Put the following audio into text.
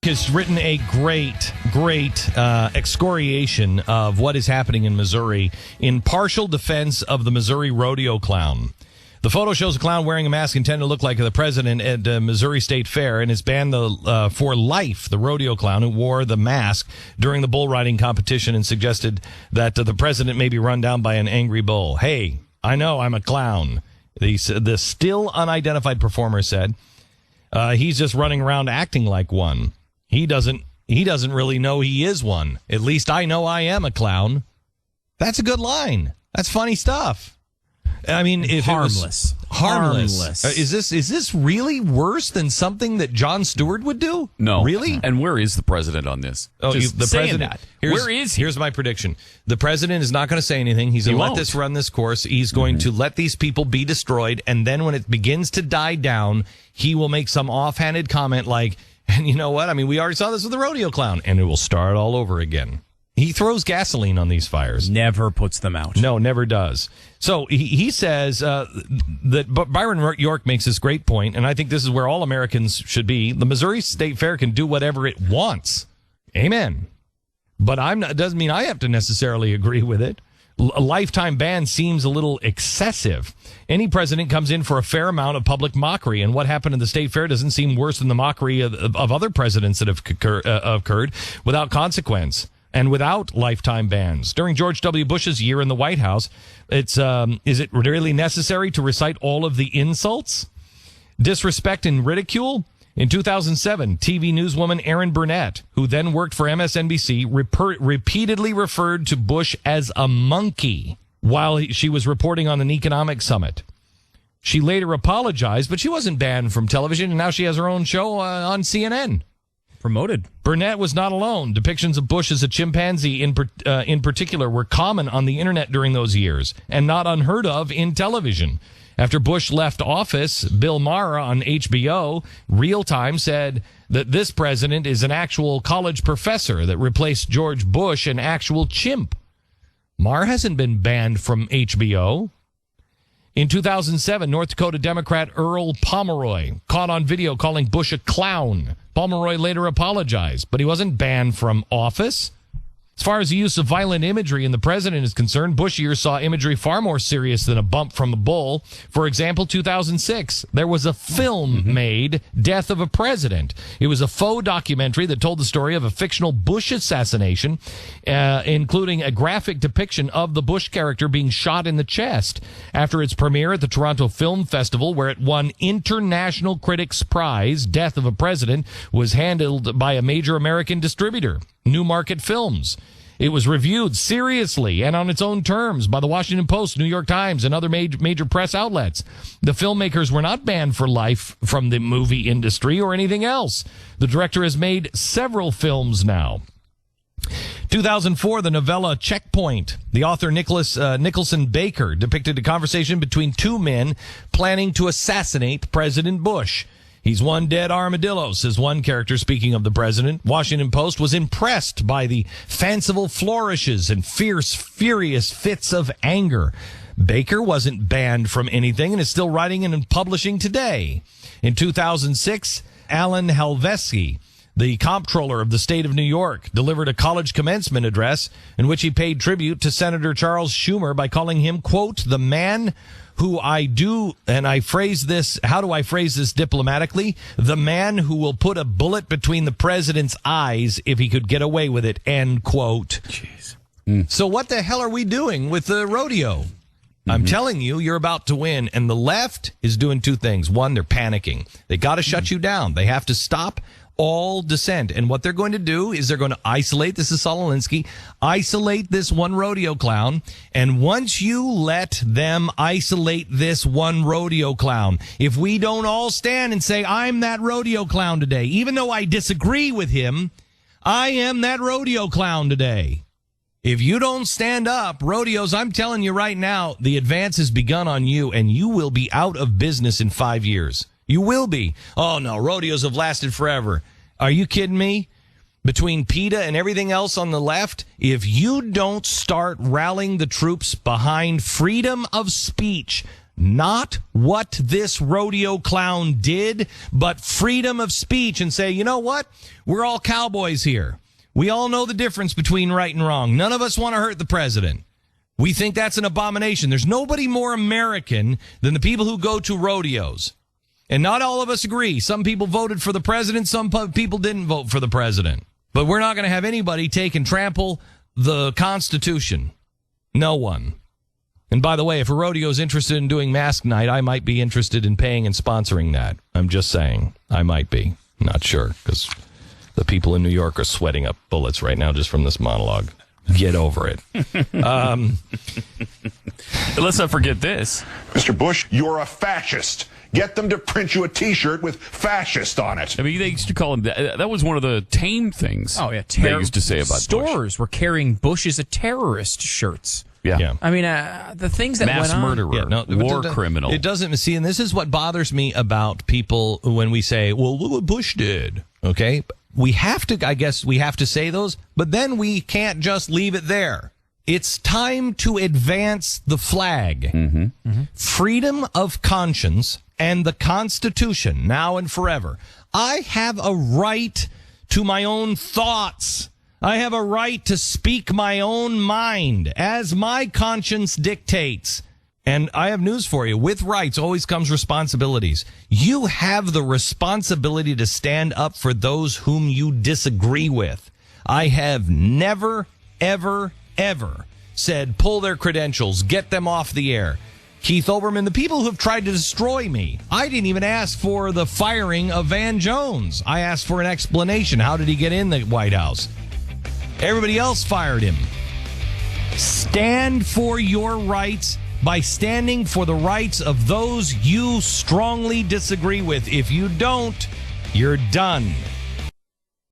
Has written a great excoriation of what is happening in Missouri in partial defense of the Missouri rodeo clown. The photo shows a clown wearing a mask intended to look like the president at Missouri State Fair and is banned for life. The rodeo clown who wore the mask during the bull riding competition and suggested that the president may be run down by an angry bull. Hey, I know I'm a clown. The still unidentified performer said he's just running around acting like one. He doesn't really know he is one. At least I know I am a clown. That's a good line. That's funny stuff. I mean, if harmless. Harmless. Is this really worse than something that Jon Stewart would do? No. Really? And where is the president on this? Oh, Just the saying president. that. Where is he? Here's my prediction. The president is not going to say anything. He's going to let this run this course. He's going to let these people be destroyed. And then when it begins to die down, he will make some offhanded comment like, and you know what? I mean, we already saw this with the rodeo clown, and it will start all over again. He throws gasoline on these fires. Never puts them out. No, never does. So he says that Byron York makes this great point, and I think this is where all Americans should be. The Missouri State Fair can do whatever it wants. Amen. But doesn't mean I have to necessarily agree with it. A lifetime ban seems a little excessive. Any president comes in for a fair amount of public mockery, and what happened in the state fair doesn't seem worse than the mockery of other presidents that have occurred without consequence and without lifetime bans. During George W. Bush's year in the White House, is it really necessary to recite all of the insults, disrespect, and ridicule? In 2007, TV newswoman Erin Burnett, who then worked for MSNBC, repeatedly referred to Bush as a monkey while she was reporting on an economic summit. She later apologized, but she wasn't banned from television, and now she has her own show on CNN. Promoted. Burnett was not alone. Depictions of Bush as a chimpanzee in particular were common on the internet during those years and not unheard of in television. After Bush left office, Bill Maher on HBO Real Time said that this president is an actual college professor that replaced George Bush, an actual chimp. Maher hasn't been banned from HBO. In 2007, North Dakota Democrat Earl Pomeroy caught on video calling Bush a clown. Pomeroy later apologized, but he wasn't banned from office. As far as the use of violent imagery in the president is concerned, Bush years saw imagery far more serious than a bump from a bull. For example, 2006, there was a film made, Death of a President. It was a faux documentary that told the story of a fictional Bush assassination, including a graphic depiction of the Bush character being shot in the chest. After its premiere at the Toronto Film Festival, where it won International Critics' Prize, Death of a President was handled by a major American distributor, Newmarket Films. It was reviewed seriously and on its own terms by the Washington Post, New York Times, and other major press outlets. The filmmakers were not banned for life from the movie industry or anything else. The director has made several films now. 2004, the novella Checkpoint. The author Nicholson Baker depicted a conversation between two men planning to assassinate President Bush. He's one dead armadillo, says one character speaking of the president. Washington Post was impressed by the fanciful flourishes and furious fits of anger. Baker wasn't banned from anything and is still writing and publishing today. In 2006, Alan Helveski, the comptroller of the state of New York, delivered a college commencement address in which he paid tribute to Senator Charles Schumer by calling him, quote, the man who I do, and I phrase this, how do I phrase this diplomatically? The man who will put a bullet between the president's eyes if he could get away with it, end quote. Jeez. So what the hell are we doing with the rodeo? I'm telling you, you're about to win. And the left is doing two things. One, they're panicking. They got to shut you down. They have to stop all dissent. And what they're going to do is they're going to isolate, this is Saul Alinsky, isolate this one rodeo clown. And once you let them isolate this one rodeo clown, if we don't all stand and say, I'm that rodeo clown today, even though I disagree with him, I am that rodeo clown today. If you don't stand up, rodeos, I'm telling you right now, the advance has begun on you, and you will be out of business in 5 years. You will be. Oh, no, rodeos have lasted forever. Are you kidding me? Between PETA and everything else on the left, if you don't start rallying the troops behind freedom of speech, not what this rodeo clown did, but freedom of speech, and say, you know what? We're all cowboys here. We all know the difference between right and wrong. None of us want to hurt the president. We think that's an abomination. There's nobody more American than the people who go to rodeos. And not all of us agree. Some people voted for the president. Some people didn't vote for the president. But we're not going to have anybody take and trample the Constitution. No one. And by the way, if a rodeo is interested in doing mask night, I might be interested in paying and sponsoring that. I'm just saying. I might be. Not sure, because the people in New York are sweating up bullets right now just from this monologue. Get over it. Let's not forget this. Mr. Bush, you're a fascist. Get them to print you a T-shirt with fascist on it. I mean, they used to call him that was one of the tame things. Oh, yeah. They used to say about stores were carrying Bush as a terrorist shirts. Bush. Yeah. I mean, the things that Mass went on. murderer, Yeah, no, war criminal. It doesn't, see, and this is what bothers me about people when we say, well, look what Bush did. Okay? We have to, I guess we have to say those, but then we can't just leave it there. It's time to advance the flag. Freedom of conscience and the Constitution, now and forever. I have a right to my own thoughts. I have a right to speak my own mind as my conscience dictates. And I have news for you. With rights always comes responsibilities. You have the responsibility to stand up for those whom you disagree with. I have never, ever, ever said, pull their credentials, get them off the air. Keith Olbermann, the people who have tried to destroy me, I didn't even ask for the firing of Van Jones. I asked for an explanation. How did he get in the White House? Everybody else fired him. Stand for your rights by standing for the rights of those you strongly disagree with. If you don't, you're done.